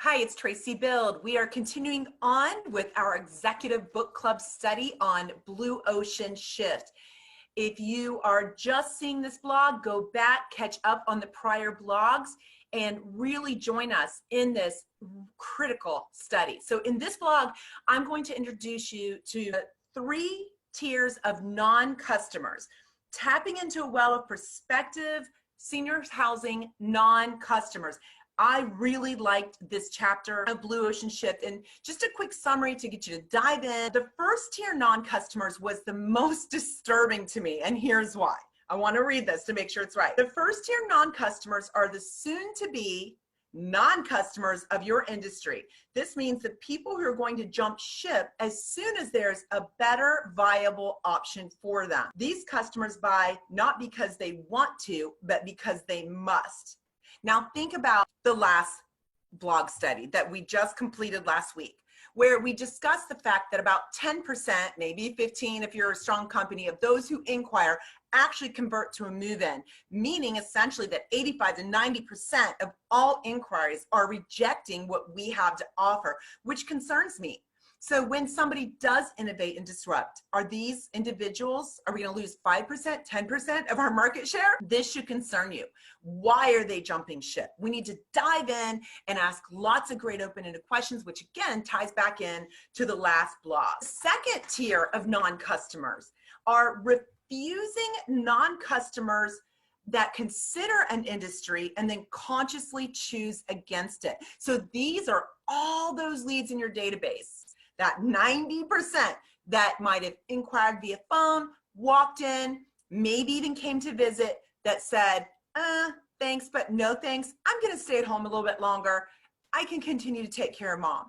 Hi, it's Tracy Bild. We are continuing on with our executive book club study on Blue Ocean Shift. If you are just seeing this blog, go back, catch up on the prior blogs, and really join us in this critical study. So in this blog, I'm going to introduce you to 3 tiers of non-customers, tapping into a well of prospective seniors housing non-customers. I really liked this chapter of Blue Ocean Shift, and just a quick summary to get you to dive in. The first tier non-customers was the most disturbing to me, and here's why. I want to read this to make sure it's right. The first tier non-customers are the soon-to-be non-customers of your industry. This means the people who are going to jump ship as soon as there's a better viable option for them. These customers buy not because they want to, but because they must. Now think about the last blog study that we just completed last week, where we discussed the fact that about 10%, maybe 15 if you're a strong company, of those who inquire actually convert to a move-in, meaning essentially that 85 to 90% of all inquiries are rejecting what we have to offer, which concerns me. So when somebody does innovate and disrupt, are these individuals, are we going to lose 5%, 10% of our market share? This should concern you. Why are they jumping ship? We need to dive in and ask lots of great open-ended questions, which again ties back in to the last blog. The second tier of non-customers are refusing non-customers that consider an industry and then consciously choose against it. So these are all those leads in your database, that 90% that might have inquired via phone, walked in, maybe even came to visit, that said, thanks, but no thanks. I'm gonna stay at home a little bit longer. I can continue to take care of mom.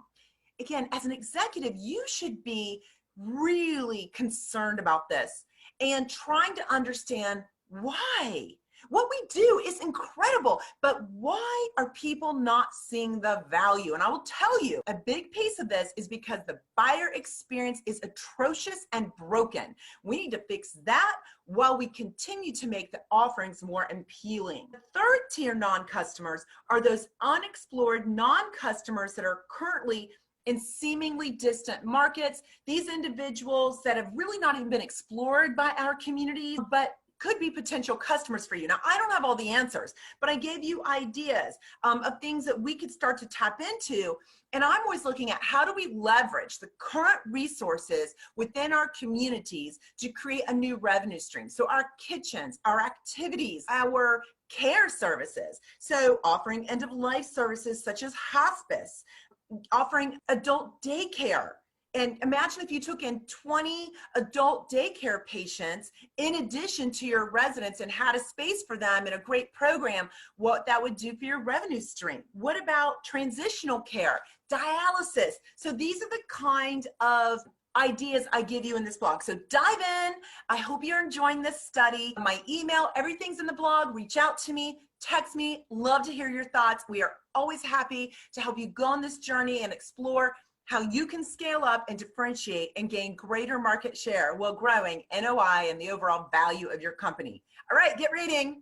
Again, as an executive, you should be really concerned about this and trying to understand why. What we do is incredible, but why are people not seeing the value? And I will tell you, a big piece of this is because the buyer experience is atrocious and broken. We need to fix that while we continue to make the offerings more appealing. The third tier non-customers are those unexplored non-customers that are currently in seemingly distant markets. These individuals that have really not even been explored by our communities, but could be potential customers for you. Now, I don't have all the answers, but I gave you ideas of things that we could start to tap into. And I'm always looking at how do we leverage the current resources within our communities to create a new revenue stream. So our kitchens, our activities, our care services. So offering end-of-life services such as hospice, offering adult daycare. And imagine if you took in 20 adult daycare patients in addition to your residents and had a space for them in a great program, what that would do for your revenue stream. What about transitional care, dialysis? So these are the kind of ideas I give you in this blog. So dive in. I hope you're enjoying this study. My email, everything's in the blog. Reach out to me, text me. Love to hear your thoughts. We are always happy to help you go on this journey and explore how you can scale up and differentiate and gain greater market share while growing NOI and the overall value of your company. All right, get reading.